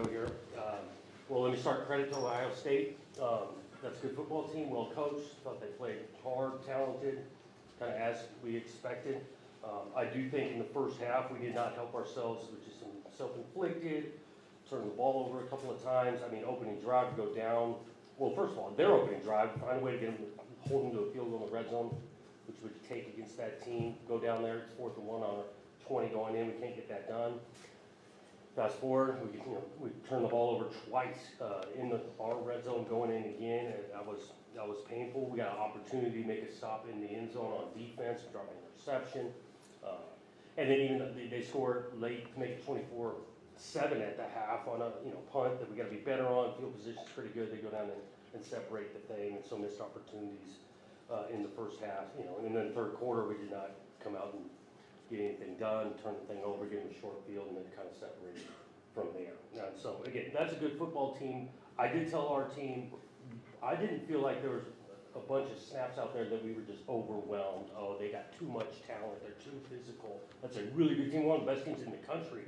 go here. Well, let me start credit to Ohio State. That's a good football team, well coached. Thought they played hard, talented, kind of as we expected. I do think in the first half we did not help ourselves, which is some self-inflicted. Turning the ball over a couple of times. I mean, opening drive to go down. Well, first of all, their opening drive, find a way to get them, hold them to a field goal in the red zone, which would take against that team. Go down there, it's 4th and 1 on a 20 going in. We can't get that done. Fast forward, we turned the ball over twice in our red zone going in again. And that was painful. We got an opportunity to make a stop in the end zone on defense, dropping an interception. And then even they scored late to make it 24-7 at the half on a punt that we got to be better on. Field position's pretty good. They go down and separate the thing, and so missed opportunities in the first half. And then the third quarter we did not come out and get anything done, turn the thing over, give them a short field, and then kind of separated from there. And so again, that's a good football team. I did tell our team, I didn't feel like there was a bunch of snaps out there that we were just overwhelmed. Oh, they got too much talent, they're too physical. That's a really good team, one of the best teams in the country.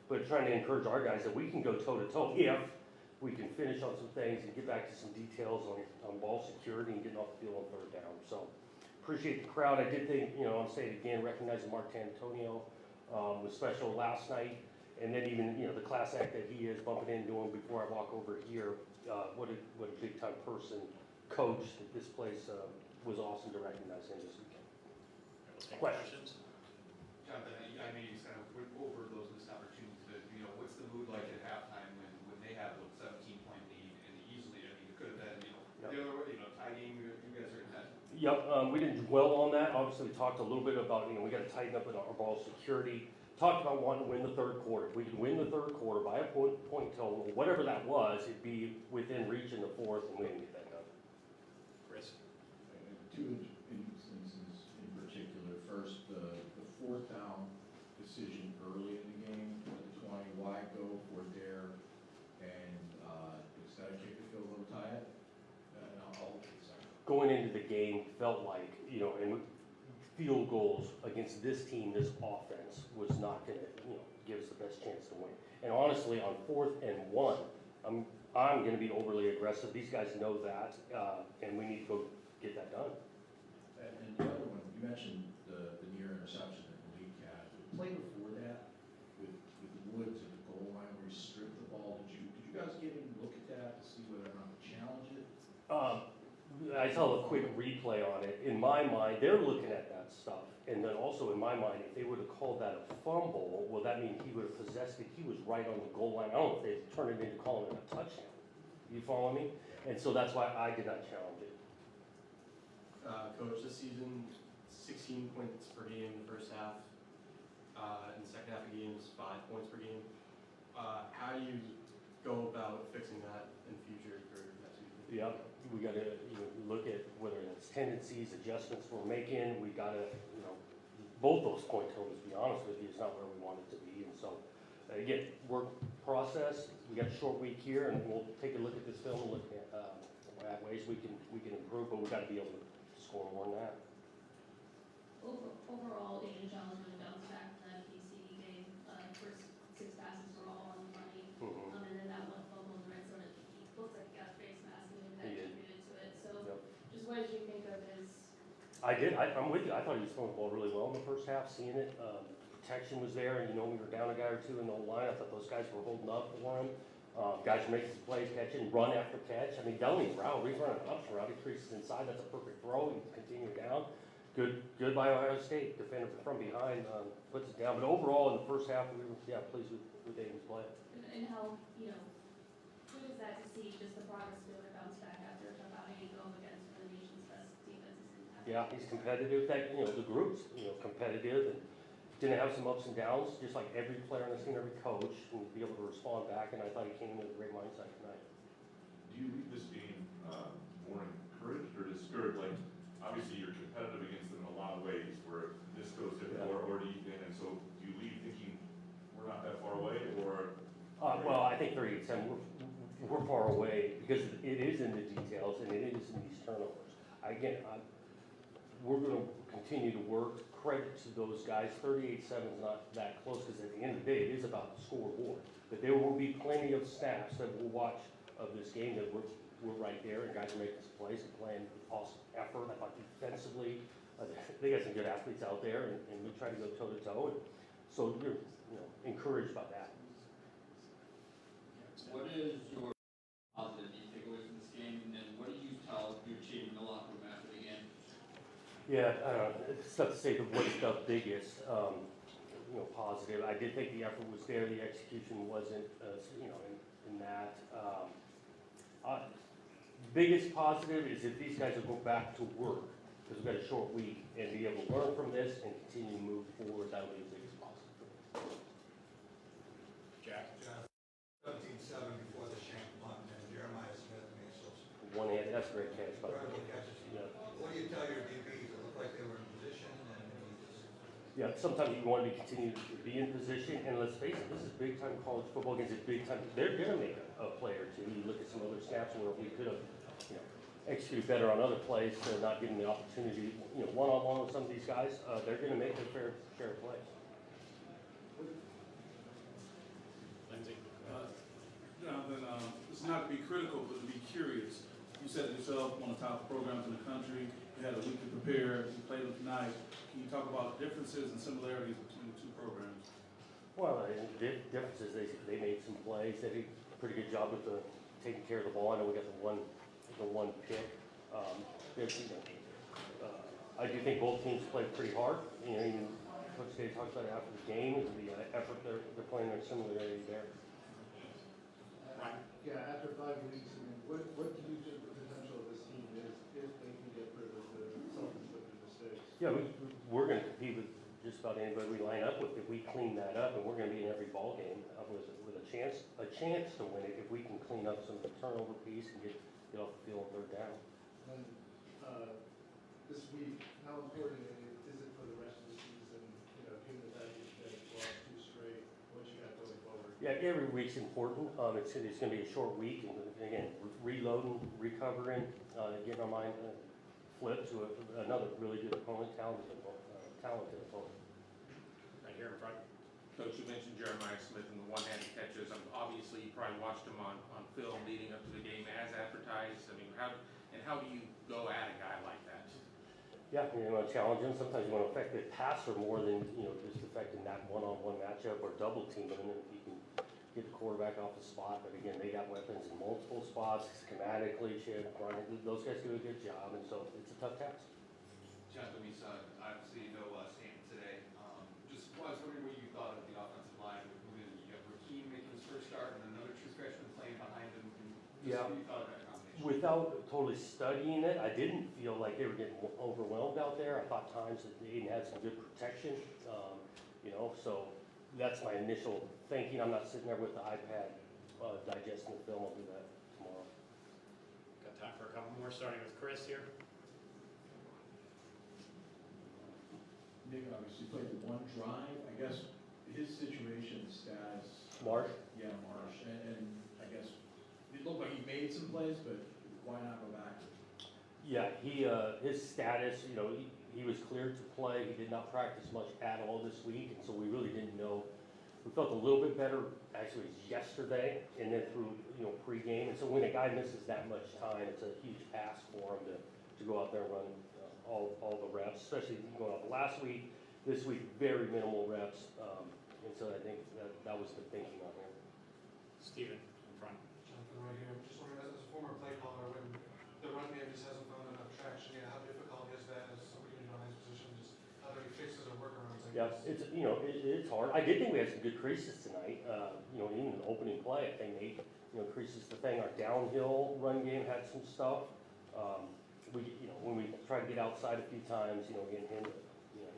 But trying to encourage our guys that we can go toe-to-toe if we can finish on some things and get back to some details on ball security and getting off the field on third down. So appreciate the crowd. I did think, I'll say it again, recognizing Mark Tantonio was special last night. And then even, the class act that he is bumping in doing before I walk over here, what a big time person, coach at this place, was awesome to recognize him this weekend. Questions? Jonathan, I know you kind of went over those missed opportunities, but what's the mood like at halftime when they have a 17-point lead and easily, it could have been, Yep. the other way, tie game, you guys are in that. Yep, we didn't dwell on that. Obviously, we talked a little bit about, we got to tighten up in our ball security. Talked about wanting to win the third quarter. If we could win the third quarter by a point total, whatever that was, it'd be within reach in the fourth, and we didn't get that done. Chris? Two instances in particular. First, the 4th down decision early in the game at the 20, why go for it there, and instead of kick the field goal to tie it? And I'll look at the second. Going into the game, felt like, and field goals against this team, this offense, was not going to, give us the best chance to win. And honestly, on 4th and 1, I'm going to be overly aggressive. These guys know that, and we need to go get that done. And the other one, you mentioned the near interception that Malik had. The play before that, with Woods at the goal line where he stripped the ball, did you guys get any look at that to see whether or not to challenge it? I saw a quick replay on it. In my mind, they're looking at that stuff. And then also in my mind, if they would have called that a fumble, well, that means he would have possessed it. He was right on the goal line. I don't know if they turned it into calling it a touchdown. You follow me? And so that's why I did not challenge it. Coach, this season, 16 points per game in the first half. In the second half of games, 5 points per game. How do you go about fixing that in the future for next season? Yeah, we got to look at whether it's tendencies, adjustments we're making. We got to, both those point totals, to be honest with you, is not where we want it to be. And so, again, work process. We got a short week here, and we'll take a look at this film and look at ways we can improve. But we got to be able to score more than that. Overall, Aiden Jones really bounced back from that PC game. First 6 passes were all on the money, and then that one fumble in the red zone. He looks like he got a face mask, and that contributed to it. So, just what did you think of his? I did. I'm with you. I thought he was throwing the ball really well in the first half. Seeing it, protection was there, and we were down a guy or two in the line. I thought those guys were holding up for him. Guys were making some plays, catching, run after catch. I mean, Delaney's route, he's running an ups route. He creases inside. That's a perfect throw. He can continue down. Good by Ohio State. Defender from behind puts it down. But overall, in the first half, we were pleased with Aiden's play. And how good is that to see just the progress to the bounce back after a tough outing go against one of the nation's best defenses? Yeah, he's competitive. The group's competitive and didn't have some ups and downs, just like every player on the team, every coach, and be able to respond back. And I thought he came in with a great mindset tonight. Do you leave this game more encouraged or discouraged? Like, obviously, you're competitive against them in a lot of ways, where this goes to or do you, and so do you leave thinking we're not that far away, or? Well, I think 38-10, we're far away because it is in the details and it is in these turnovers. Again, we're gonna continue to work. Credit to those guys, 38-7 is not that close, because at the end of the day, it is about the scoreboard. But there will be plenty of snaps that will watch of this game that we're right there, and guys are making some plays and playing with awesome effort. I thought defensively, they got some good athletes out there, and we try to go toe to toe, and so you're, encouraged by that. What is your positive you take away from this game, and then what do you tell your team in the locker room after the game? Yeah, it's tough to say what's the biggest, positive. I did think the effort was there, the execution wasn't, in that. Biggest positive is if these guys will go back to work, because we've got a short week, and be able to learn from this and continue to move forward, that'll be the biggest positive. Jack? 17-7 before the shank punt, and Jeremiah Smith made some One hand, that's a great catch, by the way. incredible catches. Yeah. What do you tell your DBs? It looked like they were in position, and you just Yeah, sometimes you want to continue to be in position, and let's face it, this is big time college football against a big time, they're gonna make a play or two. You look at some other snaps where we could have, executed better on other plays, not given the opportunity, one-on-one with some of these guys, they're gonna make their fair share of plays. Lindsay? Jonathan, it's not to be critical, but to be curious. You said it yourself, one of the top programs in the country. You had a week to prepare. You played them tonight. Can you talk about differences and similarities between the two programs? Well, the difference is they made some plays, they did a pretty good job with taking care of the ball. I know we got the one pick. I do think both teams played pretty hard. Even Coach Day talked about it after the game, the effort they're playing, there's similarity there. Ryan? Yeah, after 5 weeks, what do you think the potential of this team is if they can get rid of the self-inflicted mistakes? Yeah, we're going to compete with just about anybody we line up with if we clean that up, and we're going to be in every ball game with a chance to win it if we can clean up some of the turnover piece and get off the field on third down. And this week, how important is it for the rest of the season, given the fact that you've lost 2 straight, what you got going forward? Yeah, every week's important. It's going to be a short week, and again, reloading, recovering, getting our mind flipped to another really good opponent, talented opponent. Right here in front. Coach, you mentioned Jeremiah Smith and the one-handed catches. Obviously, you probably watched him on film leading up to the game as advertised. I mean, how do you go at a guy like that? Yeah, you want to challenge him. Sometimes you want to affect the passer more than, just affecting that one-on-one matchup or double teaming. And if you can get the quarterback off the spot, but again, they got weapons in multiple spots, schematically, Brian, those guys do a good job, and so it's a tough task. Jonathan, we saw, obviously, no Stanton today. Just was wondering what you thought of the offensive line with moving, you have Rakeem making his first start and another true freshman playing behind him. Yeah. What do you thought of that combination? Without totally studying it, I didn't feel like they were getting overwhelmed out there. I thought times that they had some good protection, so that's my initial thinking. I'm not sitting there with the iPad digesting the film. I'll do that tomorrow. Got time for a couple more, starting with Chris here. Nick obviously played the one drive. I guess his situation, status. Marsh? Yeah, Marsh. And I guess it looked like he made some plays, but why not go back? Yeah, his status, he was cleared to play. He did not practice much at all this week, and so we really didn't know. We felt a little bit better actually yesterday, and then through pregame. And so when a guy misses that much time, it's a huge ask for him to go out there and run all the reps, especially going off last week. This week, very minimal reps, and so I think that was the thinking on him. Steven in front. Jonathan right here. Just wondering, as a former play caller, when the run game just hasn't found enough traction, how difficult is that as somebody in Ryan's position? Just how many fixes or workarounds? Yeah, it's hard. I did think we had some good creases tonight. Even in the opening play, I think Nate, creases the thing. Our downhill run game had some stuff. When we try to get outside a few times, getting him,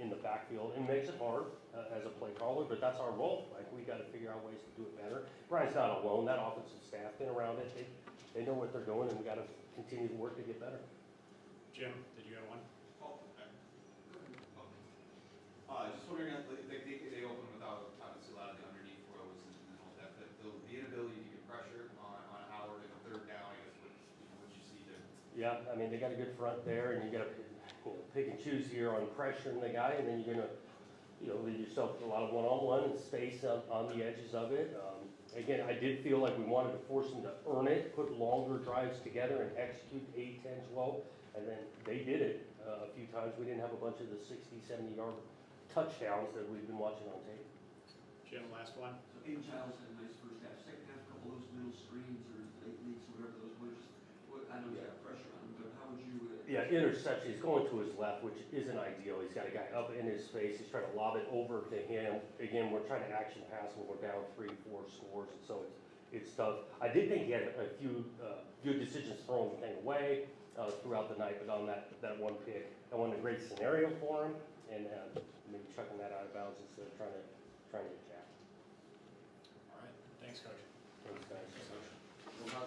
in the backfield, it makes it hard as a play caller, but that's our role. Like, we got to figure out ways to do it better. Brian's not alone. That offensive staff been around it. They know what they're doing, and we got to continue to work to get better. Jim, did you have one? Just wondering, they open without obviously a lot of the underneath throws and all that, but the inability to get pressure on Howard and third down, I guess, what you see there. Yeah, I mean, they got a good front there, and you got to pick and choose here on pressuring the guy, and then you're gonna, leave yourself a lot of one-on-one and space on the edges of it. Again, I did feel like we wanted to force them to earn it, put longer drives together and execute 8, 10, 12, and then they did it a few times. We didn't have a bunch of the 60, 70-yard touchdowns that we've been watching on tape. Jim, last one. So Aiden Childs had a nice first half, second half, a couple of those middle screens or late leaks or whatever those were, I know he's got pressure on him, but how would you? Yeah, interception, he's going to his left, which isn't ideal. He's got a guy up in his face, he's trying to lob it over to him. Again, we're trying to action pass when we're down 3, 4 scores, and so it's tough. I did think he had a few good decisions throwing the thing away throughout the night, but on that one pick, that wasn't a great scenario for him, and maybe chucking that out of bounds instead of trying to get jacked. All right, thanks, Coach. Thanks, guys. Thanks, Coach. We'll have